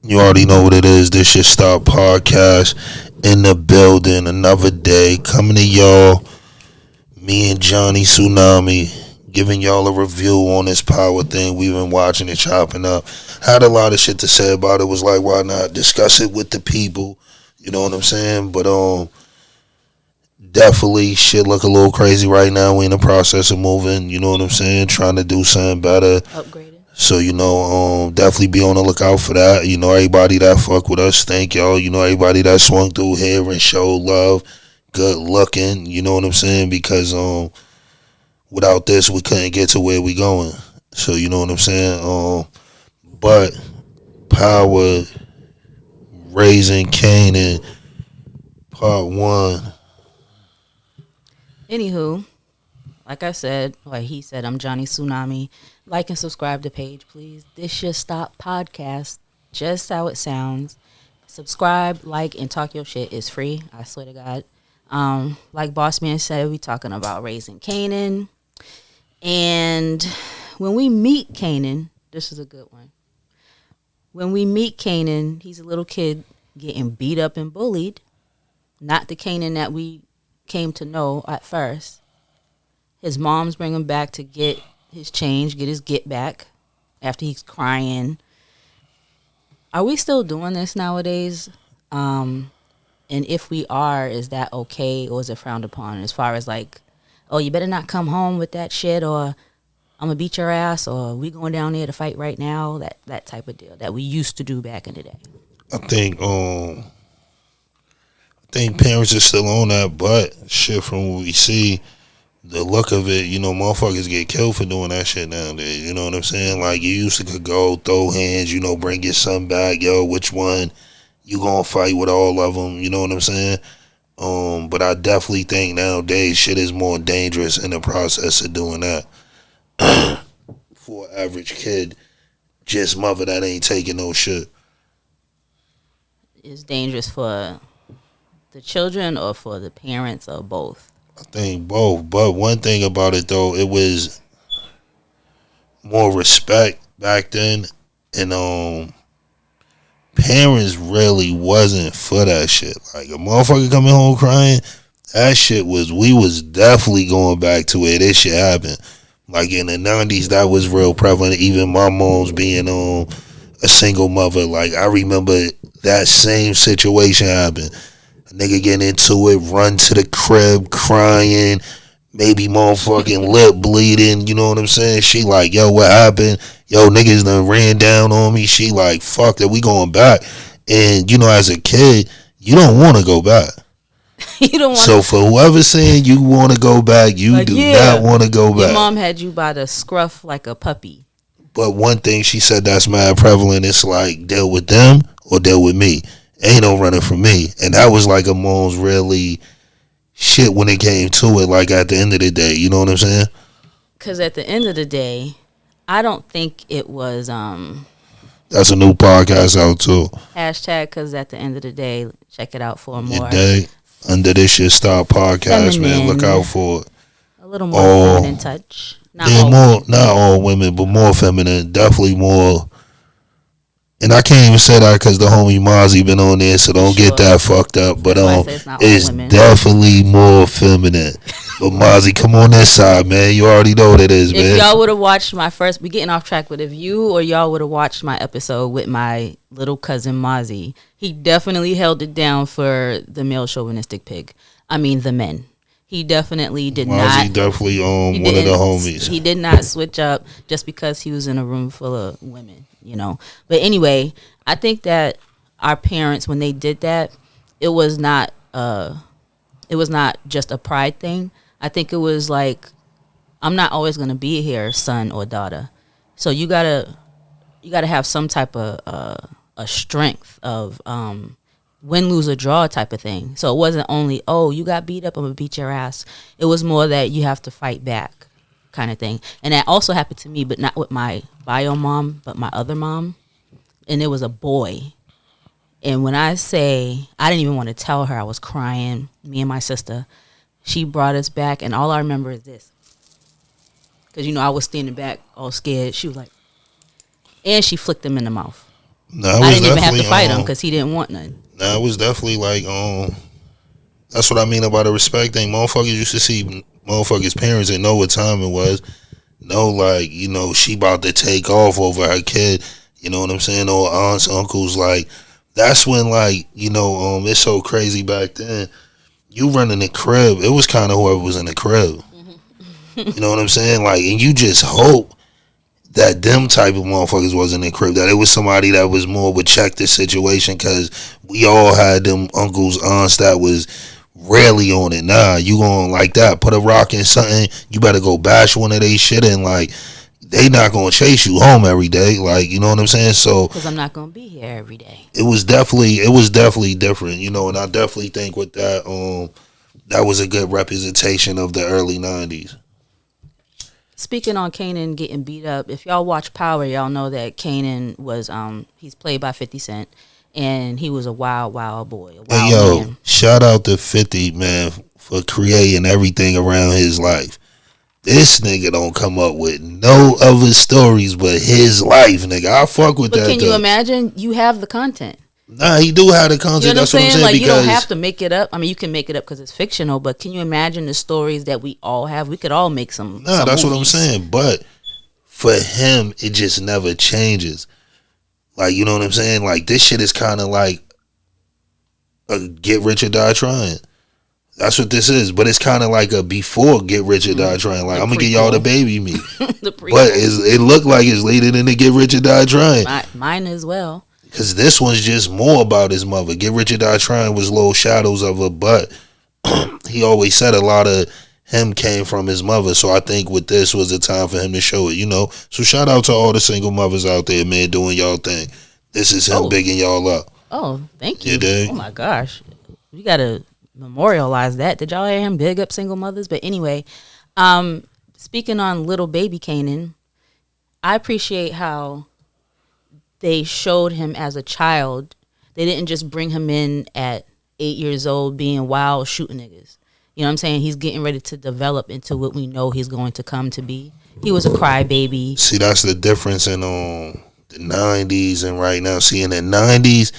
You already know what it is. This Shit Stop podcast in the building. Another day coming to y'all. Me and Johnny Tsunami giving y'all a review on this power thing. We've been watching it, chopping up. Had a lot of shit to say about it. Was like, why not discuss it with the people? You know what I'm saying? But definitely shit look a little crazy right now. We in the process of moving. You know what I'm saying? Trying to do something better. Upgraded. So, definitely be on the lookout for that. Everybody that fuck with us, thank y'all. Everybody that swung through here and showed love, good looking, you know what I'm saying? Because without this, we couldn't get to where we going. So, you know what I'm saying? But Power, Raising Kanan, Part 1. Anywho, like I said, like he said, I'm Johnny Tsunami. Like and subscribe to the page, please. This Should Stop podcast, just how it sounds. Subscribe, like, and talk your shit. It's free. I swear to God. Like Boss Man said, we talking about raising Kanan. And when we meet Kanan, this is a good one. When we meet Kanan, he's a little kid getting beat up and bullied. Not the Kanan that we came to know at first. His mom's bring him back to get his change, get his get back after he's crying. Are we still doing this nowadays? And if we are, is that okay or is it frowned upon? As far as like, oh, you better not come home with that shit, or I'm gonna beat your ass, or we going down there to fight right now, that type of deal that we used to do back in the day. I think parents are still on that, but shit from what we see, the look of it, motherfuckers get killed for doing that shit nowadays. You know what I'm saying? Like, you used to could go throw hands, bring your son back. Yo, which one you gonna fight with all of them? You know what I'm saying? But I definitely think nowadays shit is more dangerous in the process of doing that. For an average kid, just mother that ain't taking no shit. It's dangerous for the children or for the parents or both? I think both. But one thing about it though, it was more respect back then, and parents really wasn't for that shit. Like, a motherfucker coming home crying, that shit we was definitely going back to where this shit happened. Like in the 90s, that was real prevalent. Even my mom's being a single mother. Like, I remember that same situation happened. Nigga getting into it, run to the crib crying, maybe motherfucking lip bleeding, you know what I'm saying? She like, yo, what happened? Yo, niggas done ran down on me. She like, fuck that, we going back. And, as a kid, you don't want to go back. You don't want. So for whoever's saying you want to go back, you like, do not want to go back. Your mom had you by the scruff like a puppy. But one thing she said that's mad prevalent, it's like, deal with them or deal with me. Ain't no running from me. And that was like a mom's really shit when it came to it, like at the end of the day. You know what I'm saying? Because at the end of the day, I don't think it was... That's a new podcast out too. Hashtag, because at the end of the day, check it out for more. Day, under this Shit Stop podcast, man. Look out for it. A little more feminine touch. Not all women, but more feminine. Definitely more... And I can't even say that because the homie Mozzie been on there, so don't get that fucked up. But it's definitely more feminine. But Mozzie, come on this side, man. You already know what it is, man. If y'all would have watched we getting off track, but if you or y'all would have watched my episode with my little cousin Mozzie, he definitely held it down for the male chauvinistic pig. I mean, the men. He definitely did not. Mozzie definitely one of the homies. He did not switch up just because he was in a room full of women, But anyway, I think that our parents, when they did that, it was not just a pride thing. I think it was like, I'm not always gonna be here, son or daughter. So you gotta have some type of a strength of win, lose, or draw type of thing. So it wasn't only, oh, you got beat up, I'm gonna beat your ass. It was more that you have to fight back kind of thing. And that also happened to me, but not with my bio mom, but my other mom. And it was a boy. And when I say, I didn't even want to tell her, I was crying, me and my sister. She brought us back, and all I remember is this. Because, I was standing back all scared. She was like, and she flicked him in the mouth. No, I didn't even have to fight him because he didn't want none. No, it was definitely like that's what I mean about the respect thing. Motherfuckers used to see motherfuckers' parents and know what time it was. Know like, you know, she about to take off over her kid. You know what I'm saying? Or aunts, uncles, like that's when like, you know, it's so crazy back then. You running the crib, it was kind of whoever was in the crib. You know what I'm saying? Like, and you just hope that them type of motherfuckers wasn't in the crib, that it was somebody that was more would check the situation, because we all had them uncles, aunts that was rarely on it. Nah, you going like that, put a rock in something, you better go bash one of they shit in. Like, they not gonna chase you home every day. Like, you know what I'm saying? So, because I'm not gonna be here every day. It was definitely different, you know, and I definitely think with that, that was a good representation of the early 90s. Speaking on Kanan getting beat up, if y'all watch Power, y'all know that Kanan was he's played by 50 Cent, and he was a wild boy. Hey yo, man. Shout out to 50, man, for creating everything around his life. This nigga don't come up with no other stories but his life, nigga. I fuck with that. But can you imagine? You have the content. Nah, he do have the content. You know That's what I'm saying. Like, you don't have to make it up. I mean, you can make it up because it's fictional, but can you imagine the stories that we all have? We could all make some. Nah, that's movies. What I'm saying. But for him, it just never changes. Like, you know what I'm saying? Like, this shit is kind of like a get rich or die trying. That's what this is. But it's kind of like a before get rich or die trying. Like, I'm going to get y'all the baby meat. But it looked like it's later than the get rich or die trying. Mine as well. Because this one's just more about his mother. Get Rich or Die Trying was little shadows of her, but he always said a lot of him came from his mother. So I think with this was a time for him to show it, you know. So shout out to all the single mothers out there, man, doing y'all thing. This is him bigging y'all up. Oh, thank you. Oh, my gosh. We got to memorialize that. Did y'all hear him big up single mothers? But anyway, speaking on little baby Kanan, I appreciate how they showed him as a child. They didn't just bring him in at 8 years old being wild, shooting niggas. You know what I'm saying? He's getting ready to develop into what we know he's going to come to be. He was a crybaby. See, that's the difference in the 90s and right now. See, in the 90s,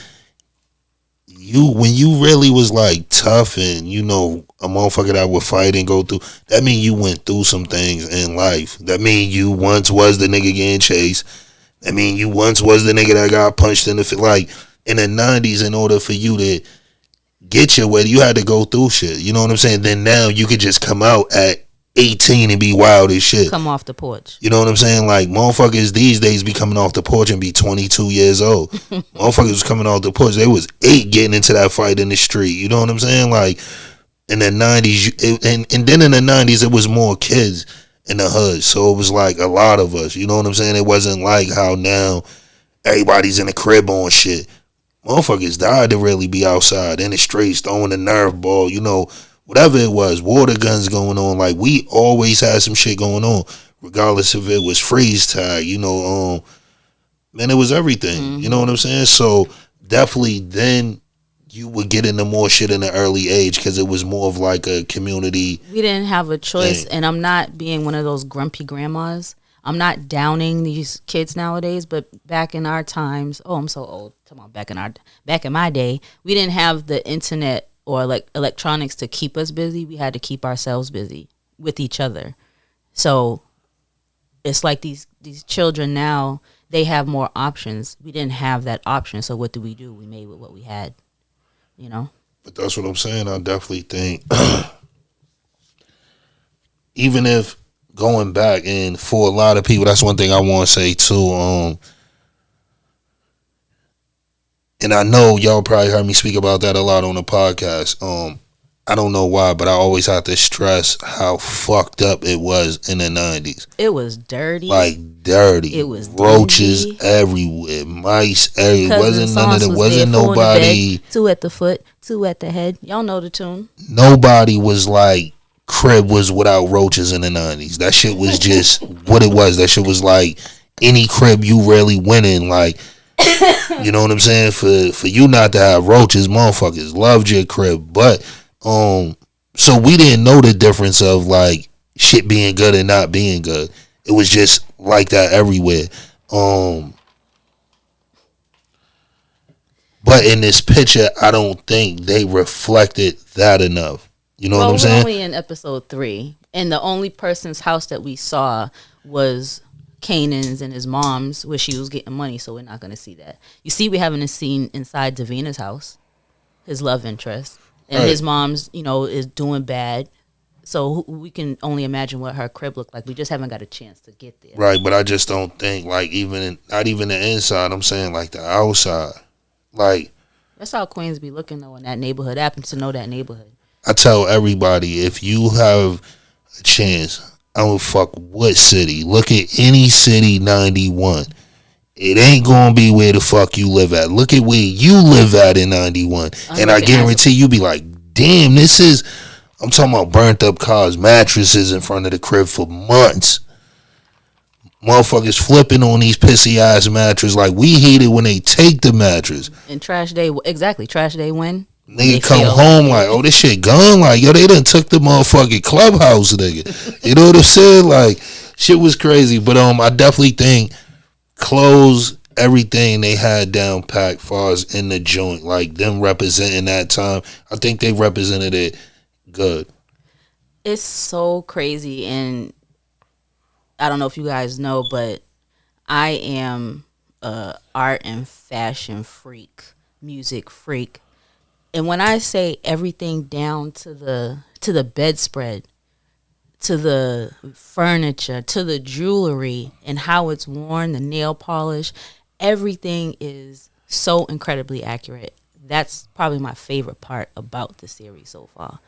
when you really was like tough and, you know, a motherfucker that would fight and go through, that mean you went through some things in life. That mean you once was the nigga getting chased. I mean, you once was the nigga that got punched in the face. Like, in the 90s, in order for you to get your way, you had to go through shit. You know what I'm saying? Then now you could just come out at 18 and be wild as shit. Come off the porch. You know what I'm saying? Like, motherfuckers these days be coming off the porch and be 22 years old. Motherfuckers was coming off the porch. They was 8 getting into that fight in the street. You know what I'm saying? Like, in the 90s, and then in the 90s, it was more kids in the hood, so it was like a lot of us. You know what I'm saying? It wasn't like how now everybody's in the crib on shit. Motherfuckers died to really be outside in the streets throwing the Nerf ball, you know, whatever it was, water guns going on. Like, we always had some shit going on, regardless if it was freeze tag, you know. Man, it was everything. Mm-hmm. You know what I'm saying? So definitely then you would get into more shit in the early age because it was more of like a community. We didn't have a choice, and I'm not being one of those grumpy grandmas. I'm not downing these kids nowadays, but back in our times, I'm so old. Come on, back in my day, we didn't have the internet or like electronics to keep us busy. We had to keep ourselves busy with each other. So it's like these children now, they have more options. We didn't have that option, so what do? We made with what we had. You know, but that's what I'm saying. I definitely think, even if going back, and for a lot of people, that's one thing I want to say too. And I know y'all probably heard me speak about that a lot on the podcast. I don't know why, but I always have to stress how fucked up it was in the 90s. It was dirty. Like, dirty. It was roaches dingy. Everywhere. Mice everywhere. Wasn't none of it. Wasn't nobody. 2 at the foot, 2 at the head. Y'all know the tune. Nobody was like, crib was without roaches in the 90s. That shit was just what it was. That shit was like any crib you really went in. Like, you know what I'm saying? For you not to have roaches, motherfuckers loved your crib. But so we didn't know the difference of like shit being good and not being good. It was just like that everywhere. But in this picture, I don't think they reflected that enough. You know what Well, I'm we're saying? only in episode 3, and the only person's house that we saw was Kanan's and his mom's, where she was getting money. So we're not going to see that. You see, we haven't seen inside Davina's house, his love interest, and Right. his mom's, is doing bad. So we can only imagine what her crib looked like. We just haven't got a chance to get there. Right, but I just don't think like not even the inside. I'm saying like the outside. Like That's how Queens be looking though in that neighborhood. I happen to know that neighborhood. I tell everybody, if you have a chance, I don't fuck what city. Look at any city 91. It ain't gonna be where the fuck you live at. Look at where you live at in 91, and I guarantee you be like, damn, this is. I'm talking about burnt up cars, mattresses in front of the crib for months. Motherfuckers flipping on these pissy ass mattresses like we hate it when they take the mattress. And trash day, exactly. Trash day when Nigga come home like, oh, this shit gone. Like, yo, they done took the motherfucking clubhouse, nigga. You know what I'm saying? Like, shit was crazy. But I definitely think clothes, everything they had down packed far as in the joint. Like, them representing that time. I think they represented it good. It's so crazy, and I don't know if you guys know, but I am a art and fashion freak, music freak. And when I say everything down to the bedspread, to the furniture, to the jewelry and how it's worn, the nail polish, everything is so incredibly accurate. That's probably my favorite part about the series so far.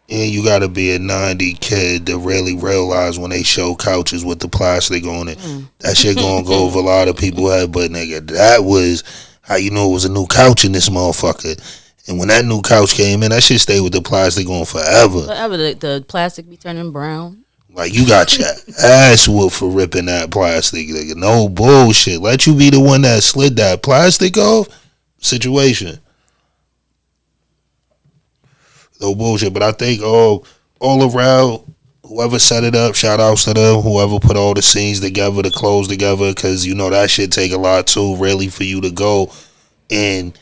And you gotta be a 90 kid to really realize when they show couches with the plastic on it. That shit gonna go over a lot of people's head, but nigga, that was how you know it was a new couch in this motherfucker. And when that new couch came in, that shit stayed with the plastic on forever. Forever, the plastic be turning brown. Like, you got your ass whooped for ripping that plastic, nigga. No bullshit. Let you be the one that slid that plastic off. Situation. No bullshit. But I think all around, whoever set it up, shout outs to them. Whoever put all the scenes together, the clothes together, because you know that shit take a lot too, really, for you to go and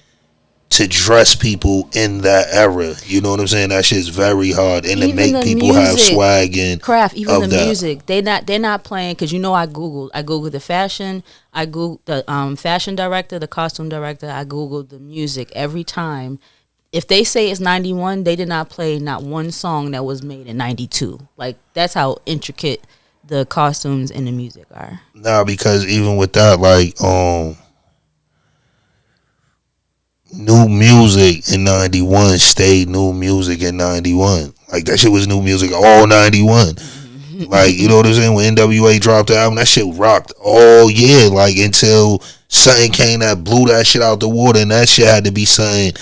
to dress people in that era. You know what I'm saying? That shit's very hard. And to make people have swag and Kraft, even the that. music. They're not playing, because I googled the fashion, I googled the fashion director, the costume director, I googled the music every time. If they say it's 91, they did not play not one song that was made in 92. Like, that's how intricate the costumes and the music are. Nah, because even with that, like, new music in 91 stayed new music in 91. Like, that shit was new music all 91. Like, you know what I'm saying? When NWA dropped the album, that shit rocked all year. Like, until something came that blew that shit out the water, and that shit had to be something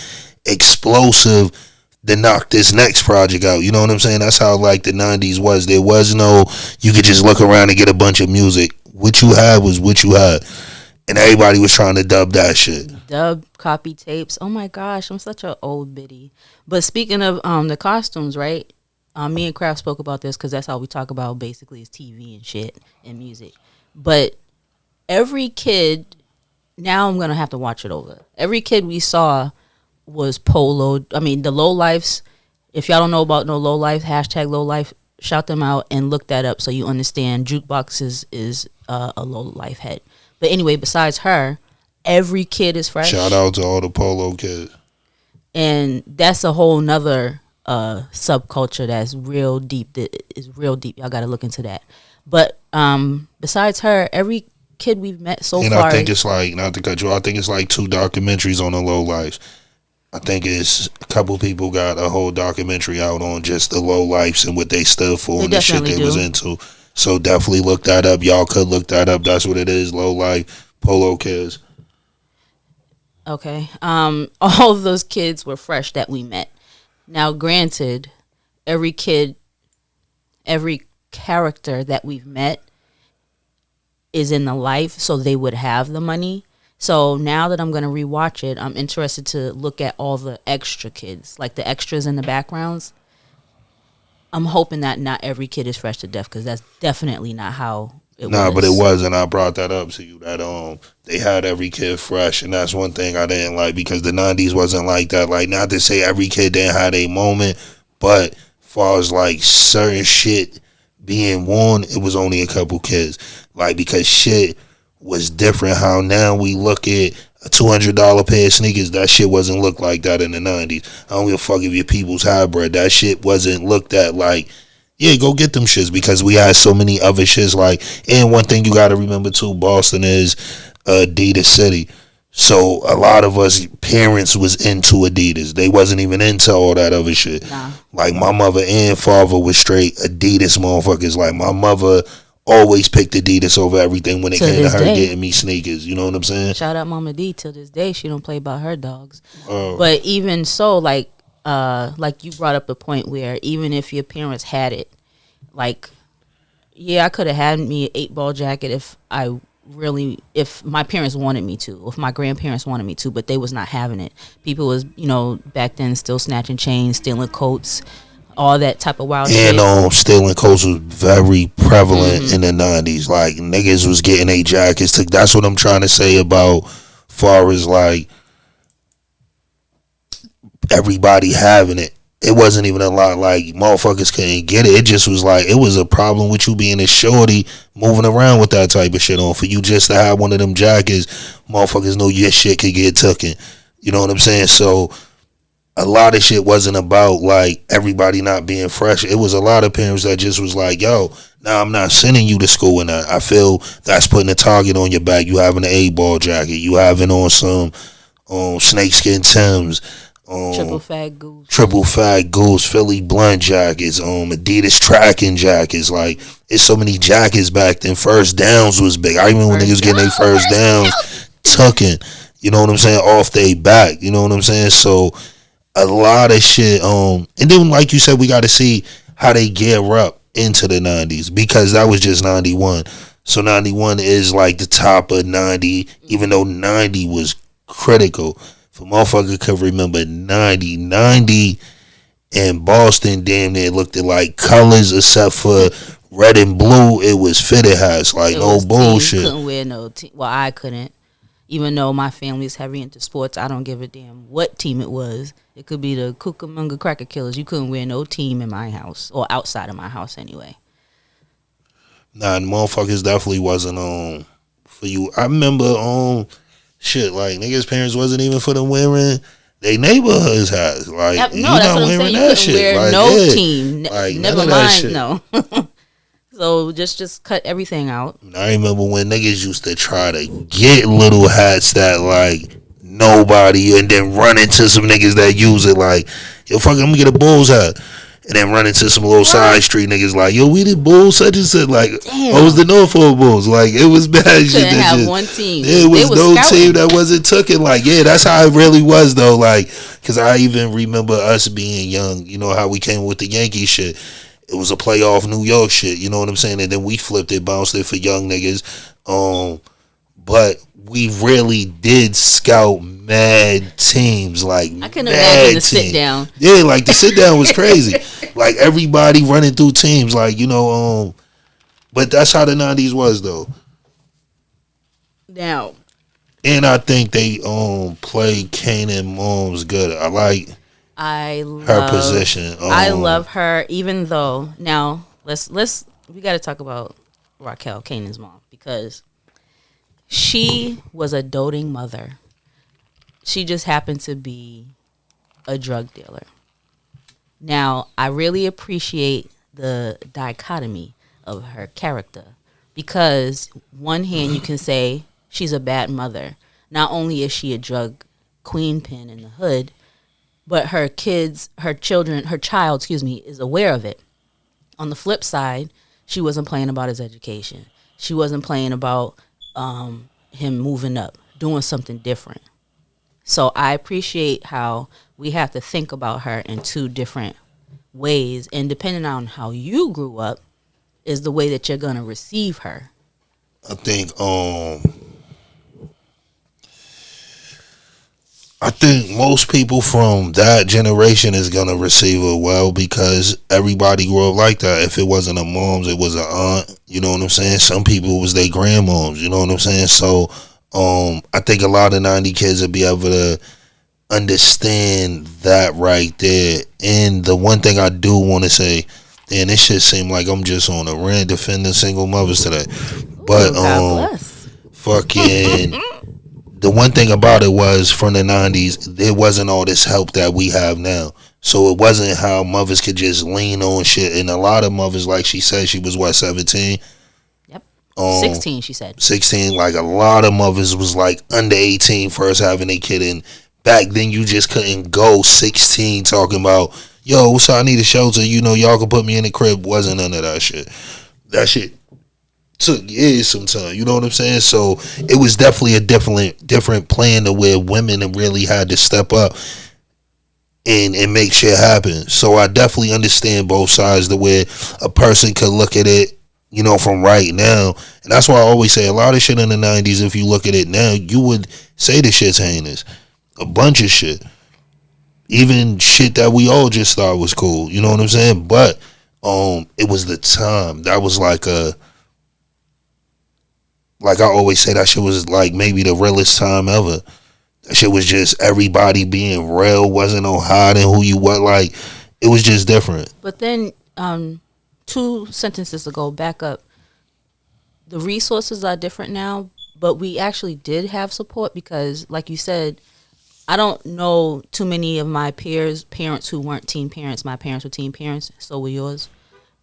explosive to knock this next project out. You know what I'm saying? That's how, like, the 90s was. There was no, you could just look around and get a bunch of music. What you had was what you had. And everybody was trying to dub that shit. Dub, copy tapes. Oh my gosh, I'm such an old biddy. But speaking of the costumes, right? Me and Kraft spoke about this because that's all we talk about basically is TV and shit and music. But every kid, now I'm going to have to watch it over. Every kid we saw was polo. I mean, the low lifes, if y'all don't know about no low life, hashtag low life, shout them out and look that up so you understand Jukebox is a low life head. But anyway, besides her, every kid is fresh. Shout out to all the polo kids. And that's a whole nother subculture that's real deep. That is real deep. Y'all got to look into that. But besides her, every kid we've met so far. And I think it's like, not to cut you off, I think it's like 2 documentaries on the low lives. I think it's a couple people got a whole documentary out on just the low lives and what they stood for and the shit they was into. So definitely look that up. Y'all could look that up. That's what it is. Low life, polo kids. Okay. All of those kids were fresh that we met. Now, granted, every kid, every character that we've met is in the life, so they would have the money. So now that I'm going to rewatch it, I'm interested to look at all the extra kids, like the extras in the backgrounds. I'm hoping that not every kid is fresh to death, because that's definitely not how Nah, but it wasn't. I brought that up to you that they had every kid fresh, and that's one thing I didn't like because the '90s wasn't like that. Like, not to say every kid didn't have a moment, but far as like certain shit being worn, it was only a couple kids. Like, because shit was different. How now we look at a $200 pair of sneakers, that shit wasn't looked like that in the '90s. I don't give a fuck if your people's hybrid. That shit wasn't looked at like, yeah, go get them shits because we had so many other shits. Like, and one thing you got to remember too, Boston is Adidas city. So a lot of us parents was into Adidas. They wasn't even into all that other shit. Nah. Like, my mother and father was straight Adidas motherfuckers. Like, my mother always picked Adidas over everything when it came to her getting me sneakers. You know what I'm saying? Shout out Mama D. Till this day, she don't play about her dogs. Oh. But even so, like you brought up a point where even if your parents had it, like, yeah, I could have had me an 8-ball jacket if my parents wanted me to, if my grandparents wanted me to, but they was not having it. People was, back then still snatching chains, stealing coats, all that type of wild shit. And stealing coats was very prevalent in the '90s. Like, niggas was getting their jackets. That's what I'm trying to say about far as like everybody having it. It wasn't even a lot like motherfuckers couldn't get it. It just was like, it was a problem with you being a shorty moving around with that type of shit on. For you just to have one of them jackets, motherfuckers know your shit could get taken. You know what I'm saying? So a lot of shit wasn't about like everybody not being fresh. It was a lot of parents that just was like, yo, nah, I'm not sending you to school, and I feel that's putting a target on your back. You having an 8-ball jacket, you having on some snakeskin Timbs, triple fat goose, Philly blunt jackets, Adidas tracking jackets. Like, it's so many jackets back then. First downs was big. I remember when niggas getting their first downs tucking, you know what I'm saying, off their back. You know what I'm saying? So a lot of shit. And then, like you said, we got to see how they gear up into the '90s because that was just '91. So '91 is like the top of '90, even though '90 was critical. If a motherfucker could remember '90 in Boston, damn near looked at like colors except for red and blue. It was fitted hats, like no bullshit. Couldn't wear no team. Well, I couldn't. Even though my family's heavy into sports, I don't give a damn what team it was. It could be the Cucamonga Cracker Killers. You couldn't wear no team in my house or outside of my house anyway. Nah, the motherfuckers definitely wasn't for you. I remember shit, like, niggas' parents wasn't even for them wearing they neighborhoods hats. Like, no, that's what I'm saying. You couldn't shit. Wear like, no team. Like, never mind, no. So just cut everything out. I remember when niggas used to try to get little hats that like nobody, and then run into some niggas that use it like, yo, fuck, I'm gonna get a Bulls hat. And then run into some little side street niggas like, yo, we did Bulls such and such. Like, what was the Norfolk Bulls? Like, it was bad shit. Couldn't have one team. There was no scouting. Team that wasn't tooken. Like, yeah, that's how it really was though. Like, cause I even remember us being young. You know how we came with the Yankee shit. It was a playoff New York shit. You know what I'm saying? And then we flipped it, bounced it for young niggas. But we really did scout mad teams. Like, I can imagine the sit down. Yeah, like the sit down was crazy. Like, everybody running through teams. Like, but that's how the '90s was though. Now, and I think they played Kanan Moms good. I love her position. I love her, even though now we got to talk about Raquel, Kanan's mom, because she was a doting mother. She just happened to be a drug dealer. Now, I really appreciate the dichotomy of her character because one hand you can say she's a bad mother. Not only is she a drug queen pin in the hood, but her child, is aware of it. On the flip side, she wasn't playing about his education. She wasn't playing about him moving up, doing something different. So I appreciate how we have to think about her in two different ways, and depending on how you grew up is the way that you're going to receive her. I think think most people from that generation is gonna receive it well because everybody grew up like that. If it wasn't a mom's, it was an aunt. You know what I'm saying? Some people it was their grandmoms. You know what I'm saying? So, I think a lot of 90 kids will be able to understand that right there. And the one thing I do want to say, and this shit seem like I'm just on a rant defending single mothers today, but God bless. fucking. The one thing about it was from the 90s, there wasn't all this help that we have now. So it wasn't how mothers could just lean on shit. And a lot of mothers, like she said, she was what, 17? Yep. 16, she said. 16. Like a lot of mothers was like under 18 first having a kid. And back then you just couldn't go 16 talking about, yo, so I need a shelter. You know, y'all can put me in the crib. Wasn't none of that shit. That shit took years sometimes, you know what I'm saying? So it was definitely a different plan to where women really had to step up and make shit happen. So I definitely understand both sides to where a person could look at it, you know, from right now. And that's why I always say a lot of shit in the 90s, if you look at it now, you would say the shit's heinous. A bunch of shit. Even shit that we all just thought was cool, you know what I'm saying? But it was the time. That was like I always say, that shit was like maybe the realest time ever. That shit was just everybody being real, wasn't no hiding who you were. Like, it was just different. But then, 2 sentences ago, back up. The resources are different now, but we actually did have support because, like you said, I don't know too many of my peers, parents who weren't teen parents. My parents were teen parents, so were yours.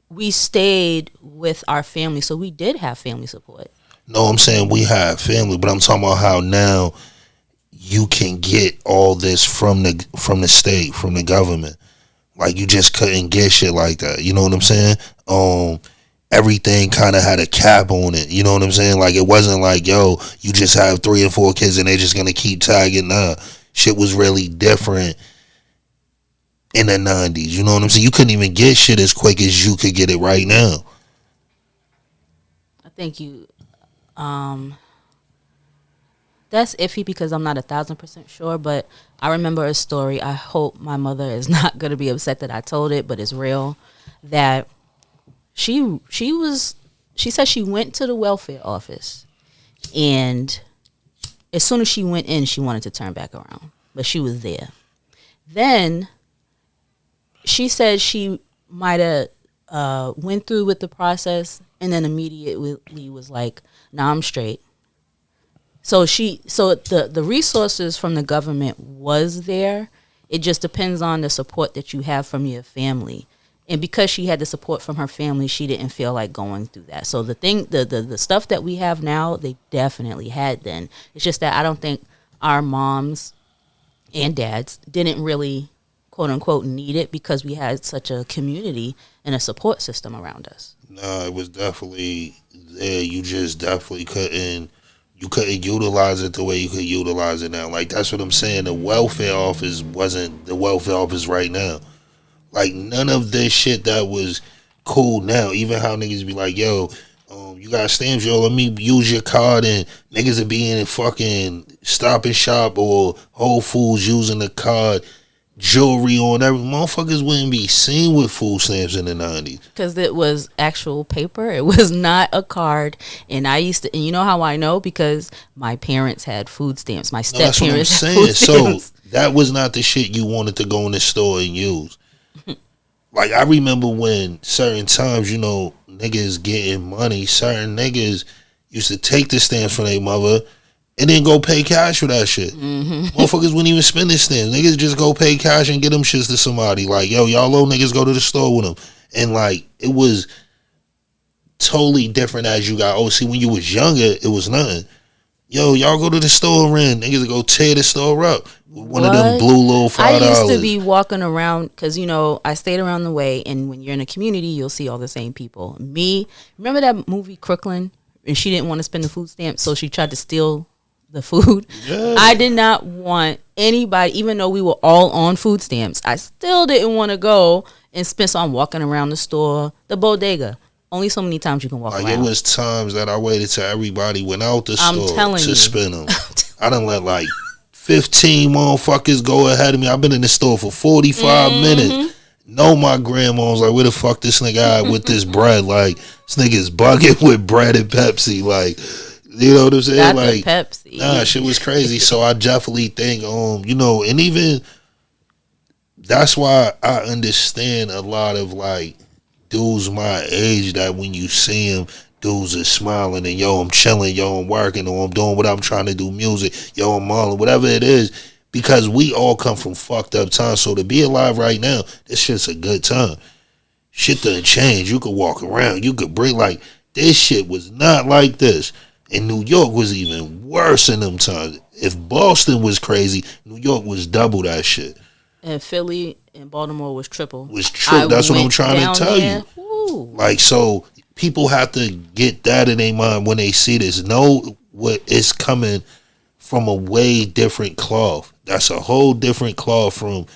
We stayed with our family, so we did have family support. No, I'm saying we have family, but I'm talking about how now you can get all this from the state, from the government. Like, you just couldn't get shit like that. You know what I'm saying? Everything kind of had a cap on it. You know what I'm saying? Like, it wasn't like, yo, you just have 3 or 4 kids and they're just gonna keep tagging. Nah, shit was really different in the 90s. You know what I'm saying? You couldn't even get shit as quick as you could get it right now. I think that's iffy because I'm not 1,000% sure, but I remember a story. I hope my mother is not going to be upset that I told it, but it's real. That she said she went to the welfare office, and as soon as she went in, she wanted to turn back around, but she was there. Then she said she might have went through with the process, and then immediately was like, "Nah, I'm straight." So the resources from the government was there. It just depends on the support that you have from your family. And because she had the support from her family, she didn't feel like going through that. So the stuff that we have now, they definitely had then. It's just that I don't think our moms and dads didn't really, quote unquote, need it because we had such a community and a support system around us. No, it was definitely there. You just definitely couldn't utilize it the way you could utilize it now. Like, that's what I'm saying. The welfare office wasn't the welfare office right now. Like, none of this shit that was cool now. Even how niggas be like, yo, you got stamps, yo, let me use your card, and niggas would be in fucking Stop and Shop or Whole Foods using the card, jewelry on every motherfuckers wouldn't be seen with food stamps in the 90s because it was actual paper. It was not a card. And and you know how I know? Because my parents had food stamps. My step parents had food stamps. So that was not the shit you wanted to go in the store and use. Like, I remember when certain times, you know, niggas getting money, certain niggas used to take the stamps from their mother and then go pay cash for that shit. Mm-hmm. Motherfuckers wouldn't even spend the stamps. Niggas just go pay cash and get them shits to somebody. Like, yo, y'all little niggas go to the store with them. And, like, it was totally different as you got old. See, when you was younger, it was nothing. Yo, y'all go to the store and niggas go tear the store up. One of them blue little $5. I used to be walking around because, you know, I stayed around the way, and when you're in a community, you'll see all the same people. Remember that movie Crooklyn? And she didn't want to spend the food stamps, so she tried to steal the food. Yeah. I did not want anybody, even though we were all on food stamps, I still didn't want to go and spend. So I'm walking around the store, the bodega. Only so many times you can walk around. It was times that I waited till everybody went out the store to spend them. I done let like 15 motherfuckers go ahead of me. I've been in the store for 45 minutes. Know my grandma's like, where the fuck this nigga at with this bread? Like, this nigga's bugging with bread and Pepsi. Like, you know what I'm saying? Not like, the Pepsi. Nah, shit was crazy. So I definitely think, you know, and even that's why I understand a lot of like dudes my age that when you see them, dudes are smiling and yo, I'm chilling, yo, I'm working, or I'm doing what I'm trying to do, music, yo, I'm mauling, whatever it is, because we all come from fucked up times. So to be alive right now, this shit's a good time. Shit done changed. You could walk around, you could breathe. Like, this shit was not like this. And New York was even worse in them times. If Boston was crazy, New York was double that shit. And Philly and Baltimore was triple. That's what I'm trying to tell you. Woo. Like, so people have to get that in their mind when they see this. Know what is coming from a way different cloth. That's a whole different cloth from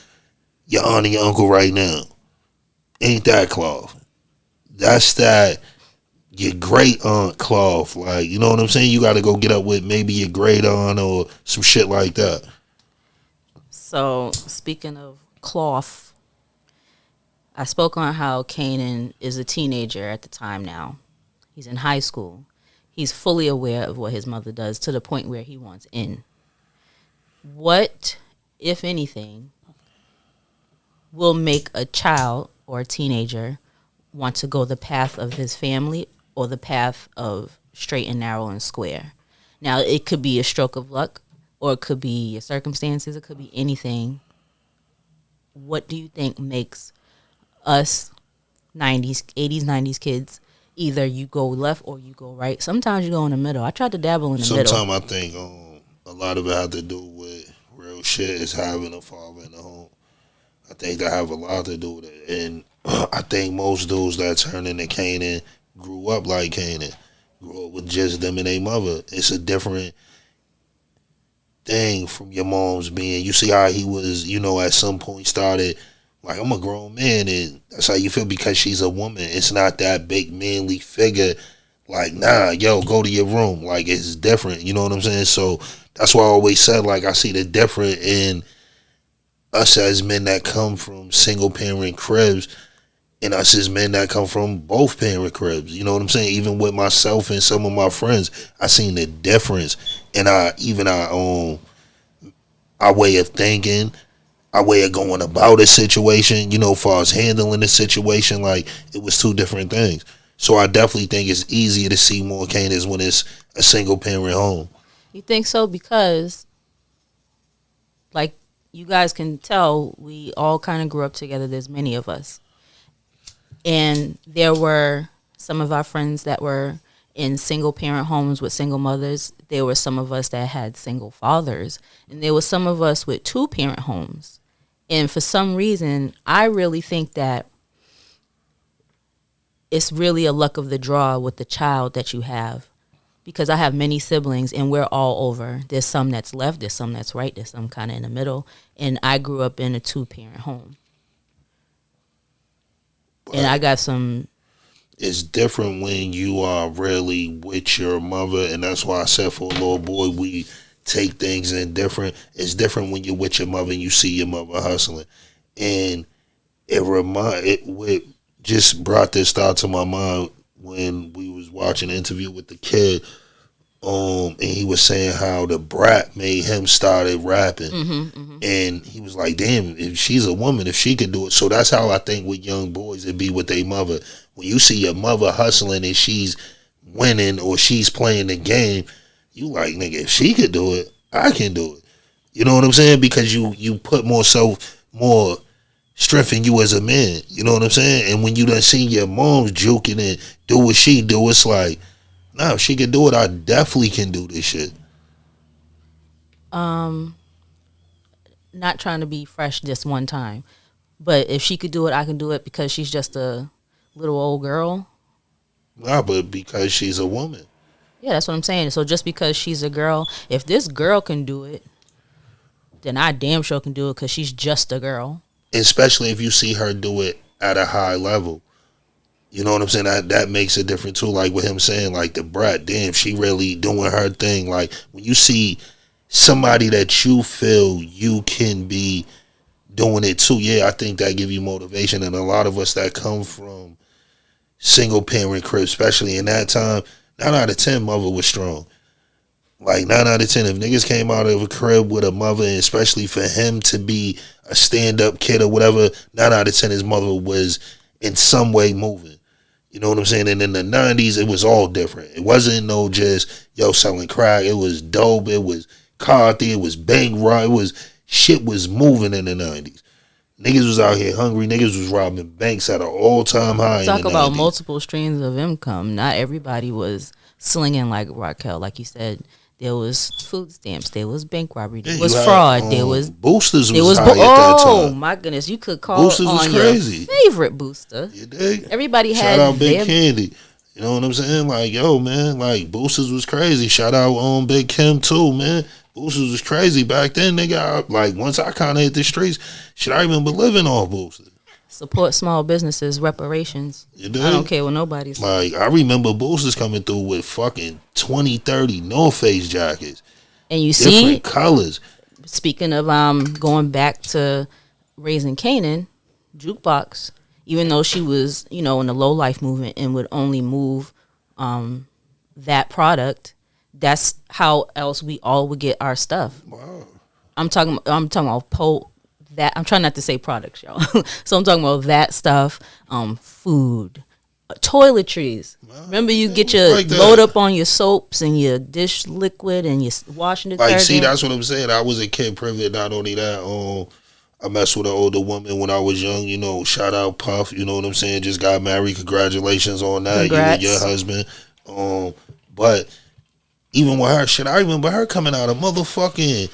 your aunt and your uncle right now. Ain't that cloth. That's that your great aunt cloth. Like, you know what I'm saying? You got to go get up with maybe your great aunt or some shit like that. So, speaking of cloth, I spoke on how Kanan is a teenager at the time now. He's in high school. He's fully aware of what his mother does to the point where he wants in. What, if anything, will make a child or a teenager want to go the path of his family or the path of straight and narrow and square? Now, it could be a stroke of luck, or it could be your circumstances. It could be anything. What do you think makes us 90s, 80s, 90s kids, either you go left or you go right? Sometimes you go in the middle. I tried to dabble in the middle. Sometimes I think a lot of it has to do with real shit is having a father in the home. I think that have a lot to do with it. And I think most dudes that turn into Kanan grew up like Kanan. Grew up with just them and their mother. It's a different thing from your mom's being. You see how he was, you know, at some point started like, I'm a grown man, and that's how you feel because she's a woman. It's not that big manly figure like, nah, yo, go to your room. Like, it's different, you know what I'm saying? So that's why I always said, like, I see the difference in us as men that come from single parent cribs and us as men that come from both parent cribs. You know what I'm saying? Even with myself and some of my friends, I seen the difference in our way of thinking, our way of going about a situation, you know, as far as handling a situation. Like, it was two different things. So I definitely think it's easier to see more Kanans when it's a single parent home. You think so? Because, like, you guys can tell, we all kind of grew up together. There's many of us. And there were some of our friends that were in single parent homes with single mothers. There were some of us that had single fathers. And there were some of us with two parent homes. And for some reason, I really think that it's really a luck of the draw with the child that you have. Because I have many siblings and we're all over. There's some that's left, there's some that's right, there's some kind of in the middle. And I grew up in a two-parent home. But and I got some... It's different when you are really with your mother. And that's why I said for a little boy, we take things in different. It's different when you're with your mother and you see your mother hustling. And it just brought this thought to my mind when we was watching an interview with the kid, and he was saying how the brat made him started rapping. And he was like, damn, if she's a woman, if she could do it. So that's how I think with young boys it be with their mother. When you see your mother hustling and she's winning or she's playing the game, you like, nigga, if she could do it, I can do it. You know what I'm saying? Because you put more strength in you as a man. You know what I'm saying? And when you done seen your mom's juking and do what she do, it's like, nah, if she can do it, I definitely can do this shit. Not trying to be fresh this one time, but if she could do it, I can do it because she's just a little old girl. Nah, but because she's a woman. Yeah, that's what I'm saying. So just because she's a girl, if this girl can do it, then I damn sure can do it because she's just a girl. Especially if you see her do it at a high level. You know what I'm saying? That makes a difference too. Like with him saying, like, the brat, damn, she really doing her thing. Like, when you see somebody that you feel you can be doing it too. Yeah, I think that give you motivation. And a lot of us that come from single parent crib, especially in that time, 9 out of 10 mother was strong. Like 9 out of 10, if niggas came out of a crib with a mother, and especially for him to be a stand-up kid or whatever, 9 out of 10 his mother was in some way moving. You know what I'm saying? And in the 90s, it was all different. It wasn't no just, yo, selling crack. It was dope. It was Carthy. It was bank rob. It was, shit was moving in the 90s. Niggas was out here hungry. Niggas was robbing banks at an all-time high. Talk in the about 90s. multiple streams of income. Not everybody was slinging like Raquel. Like you said, there was food stamps. There was bank robbery. There was fraud. There was boosters. Was high at that time. Oh my goodness! You could call Boosters on was crazy. your favorite booster. You dig? Everybody Shout had out Big their Candy. You know what I'm saying? Like, yo, man, like boosters was crazy. Shout out on Big Kim too, man. Boosters was crazy back then, nigga. Like once I kind of hit the streets, shit, I remember living off boosters. Support small businesses, reparations. You dig? I don't care what nobody's like. I remember boosters coming through with fucking 20, 30 North Face jackets. And you different see, colors. Speaking of going back to raising Kanan, Jukebox, even though she was, in the low life movement and would only move that product, that's how else we all would get our stuff. Wow. I'm talking about that. I'm trying not to say products, y'all. So I'm talking about that stuff, food, toiletries. Wow. Remember, you get your like load up on your soaps and your dish liquid and your washing detergent. Like, see, that's what I'm saying. I was a kid privilege. Not only that, I messed with an older woman when I was young. Shout out Puff. You know what I'm saying? Just got married. Congratulations on that. Congrats. You and your husband. But even with her shit, I remember her coming out of motherfucking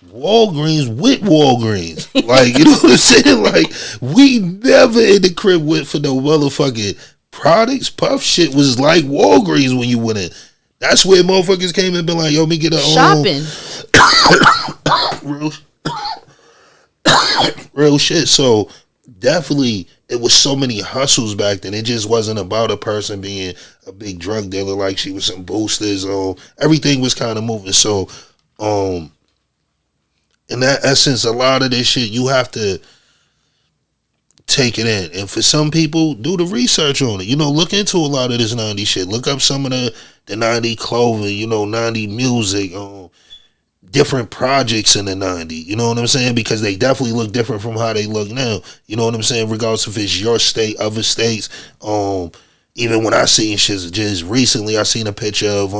Walgreens with Walgreens. Like, you know what I'm saying? Like, we never in the crib went for no motherfucking products. Puff shit was like Walgreens when you went in. That's where motherfuckers came and been like, yo, me get a shopping. Real shit. So definitely it was so many hustles back then. It just wasn't about a person being a big drug dealer like she was some boosters. Everything was kind of moving. So in that essence, a lot of this shit you have to take it in. And for some people, do the research on it. Look into a lot of this 90s shit. Look up some of the 90s clothing, 90s music, different projects in the 90s. You know what I'm saying? Because they definitely look different from how they look now. You know what I'm saying? Regardless if it's your state, other states. Even when I seen shit just recently, I seen a picture of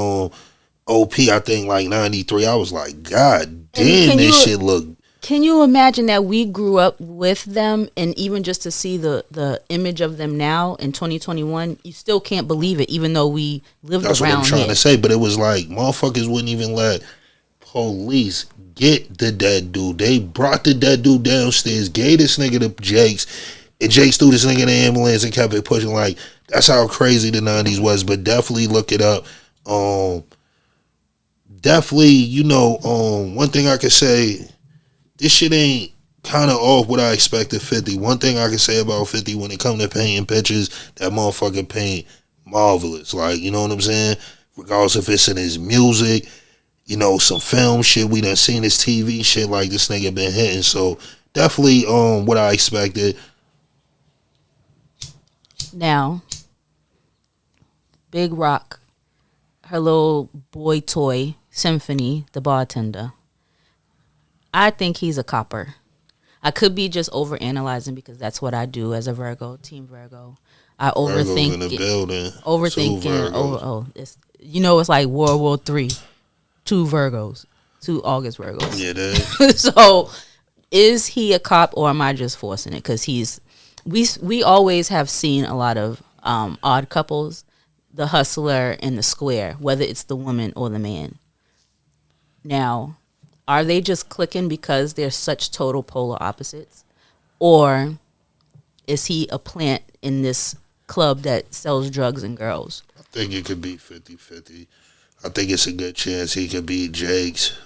OP, I think like 93. I was like, God damn, this shit look. Can you imagine that we grew up with them, and even just to see the image of them now in 2021, you still can't believe it, even though we lived That's around what I'm trying to say, but it was like motherfuckers wouldn't even let police get the dead dude. They brought the dead dude downstairs, gave this nigga to Jake's, and Jake's threw this nigga in the ambulance and kept it pushing. Like, that's how crazy the 90s was. But definitely look it up. Definitely, one thing I could say, this shit ain't kind of off what I expected 50. One thing I can say about 50 when it come to painting pictures, that motherfucker paint marvelous. Like, you know what I'm saying? Regardless if it's in his music, some film shit, we done seen his TV shit, like this nigga been hitting. So definitely what I expected. Now, Big Rock, her little boy toy, Symphony, the bartender, I think he's a copper. I could be just overanalyzing because that's what I do as a Virgo, Team Virgo. I overthink in the building. Overthinking. It's it's like World War III. 2 Virgos, 2 August Virgos. Yeah, So, is he a cop or am I just forcing it? Because we always have seen a lot of odd couples, the hustler and the square, whether it's the woman or the man. Now, are they just clicking because they're such total polar opposites? Or is he a plant in this club that sells drugs and girls? I think it could be 50-50. I think it's a good chance he could beat Jake's.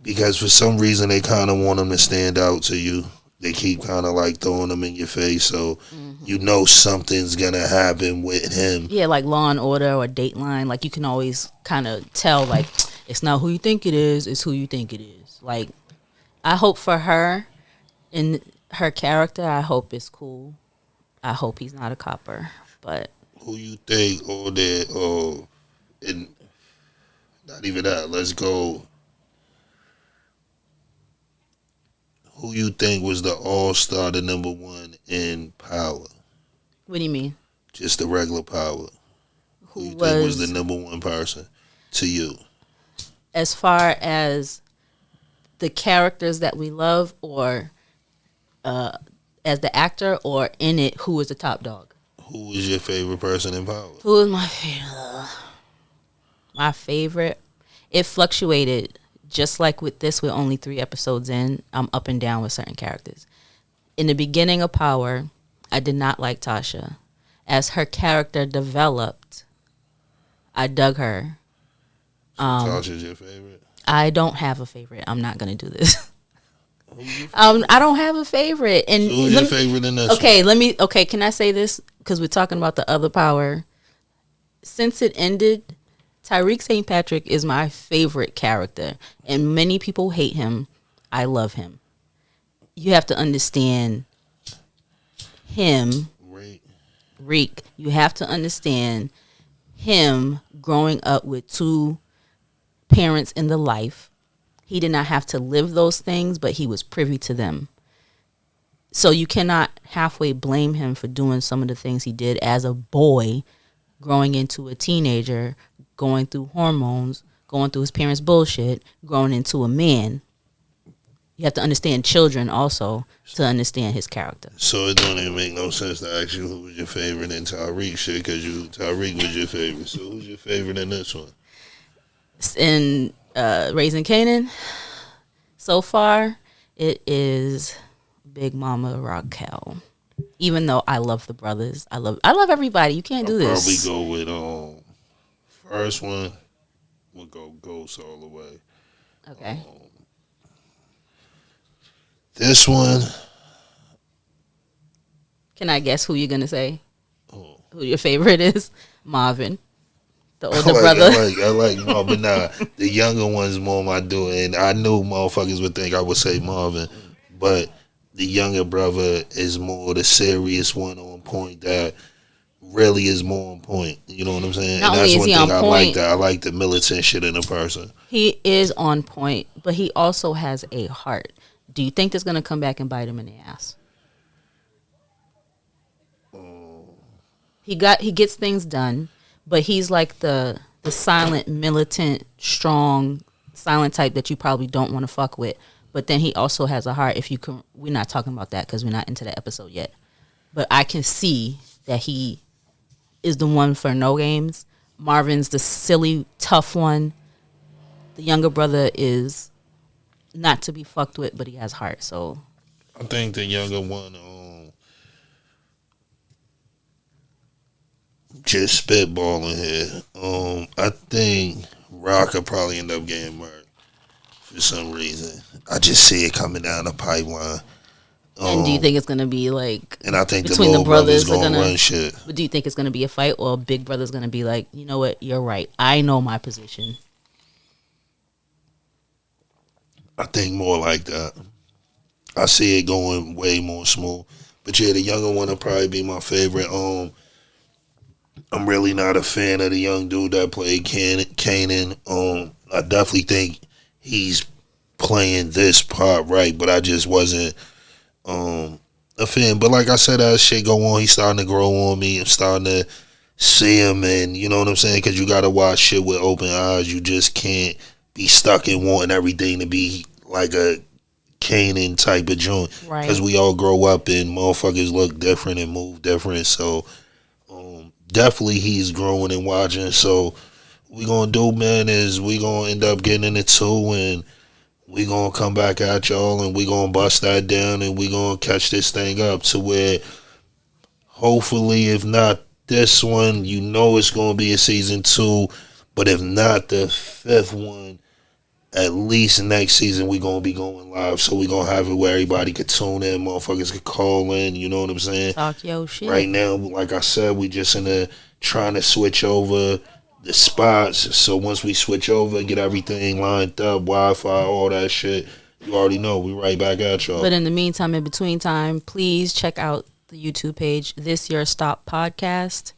Because for some reason they kind of want him to stand out to you. they keep kind of like throwing them in your face, so Hmm. you know something's gonna happen with him. Yeah, like Law and Order or Dateline. Like you can always kind of tell, like it's not who you think it is; it's who you think it is. Like I hope for her in her character. I hope it's cool. I hope he's not a copper, but Who you think, or that, and not even that. Let's go. Who you think was the all star, the number one in power? what do you mean? Just the regular power. Who Who you think was the was number one person to you? as far as the characters that we love, or as the actor, or in it, who was the top dog? Who was your favorite person in power? Who was my favorite? My favorite. It fluctuated, just like with this. We're only 3 episodes in. I'm up and down with certain characters. In the beginning of Power, I did not like Tasha. As her character developed, I dug her. So Tasha's your favorite? I don't have a favorite. I'm not gonna do this. I don't have a favorite. And So who's your favorite in this? okay, Okay, can I say this? Because we're talking about the other Power. Since it ended, Tyreek St. Patrick is my favorite character, and many people hate him. I love him. You have to understand him, Right. Reek. You have to understand him growing up with 2 parents in the life. He did not have to live those things, but he was privy to them. So you cannot halfway blame him for doing some of the things he did as a boy, growing into a teenager, going through hormones, going through his parents' bullshit, growing into a man. You have to understand children also to understand his character. So it don't even make no sense to ask you who was your favorite in Tyreek shit, because Tyreek was your favorite. So who's your favorite in this one? In Raising Kanan, so far, it is Big Mama Raquel. Even though I love the brothers, I love everybody. You can't do I'll this. probably go with first one. We'll go Ghost all the way. Okay. This one, Can I guess who you're gonna say? oh, Who your favorite is? Marvin, the I older like, brother. I like Marvin. Nah, the younger one's more my dude, and I knew motherfuckers would think I would say Marvin, but the younger brother is more the serious one on point that really is more on point. You know what I'm saying? Not And only that's is one he thing on I point, like. That I like the militant shit in a person. he is on point, but he also has a heart. Do you think that's gonna come back and bite him in the ass? He gets things done, but he's like the silent, militant, strong, silent type that you probably don't want to fuck with. But then he also has a heart. If you can, we're not talking about that because we're not into that episode yet. But I can see that he is the one for no games. Marvin's the silly, tough one. The younger brother is not to be fucked with, but he has heart. So I think the younger one, just spitballing here. I think Rock will probably end up getting murdered for some reason. I just see it coming down the pipeline. and do you think it's gonna be like And I think the between the little brother's brothers are gonna gonna? run shit. But do you think it's gonna be a fight, or Big Brother's gonna be like, you know what, you're right. I know my position. I think more like that. I see it going way more smooth. But yeah, the younger one will probably be my favorite. I'm really not a fan of the young dude that played Kanan. I definitely think he's playing this part right, but I just wasn't a fan. But like I said, as shit go on, he's starting to grow on me. I'm starting to see him, and you know what I'm saying? Because you got to watch shit with open eyes. You just can't be stuck in wanting everything to be like a Kanan type of joint. Because Right. we all grow up and motherfuckers look different and move different. So definitely he's growing and watching. So we gonna do, man, is we gonna end up getting in it too, and we gonna come back at y'all, and we gonna bust that down, and we gonna catch this thing up to where hopefully, if not this one, you know it's gonna be a season 2, but if not the 5th one, at least next season we gonna be going live. So we gonna have it where everybody could tune in, motherfuckers could call in. You know what I'm saying? Talk your shit. Right now, like I said, we just in the trying to switch over the spots. So once we switch over, get everything lined up, Wi-Fi, all that shit. You already know we right back at y'all. But in the meantime, in between time, please check out the YouTube page, This Your Stop Podcast.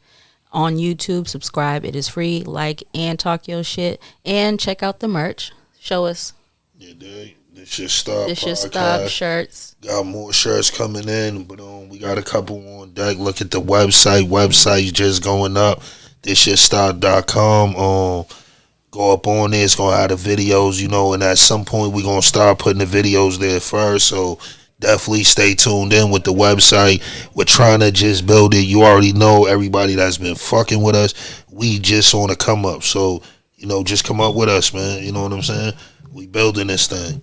On YouTube, subscribe. It is free. Like and talk your shit. And check out the merch. Show us. Yeah, this shit stop. This shit stop shirts. Got more shirts coming in, but we got a couple on deck. Look at the website. Website's just going up. Thisshitstop.com. Go up on there. It's gonna have the videos, and at some point we gonna start putting the videos there first. So definitely stay tuned in with the website. We're trying to just build it. You already know everybody that's been fucking with us. We just on a come up. So, just come up with us, man. You know what I'm saying? We building this thing.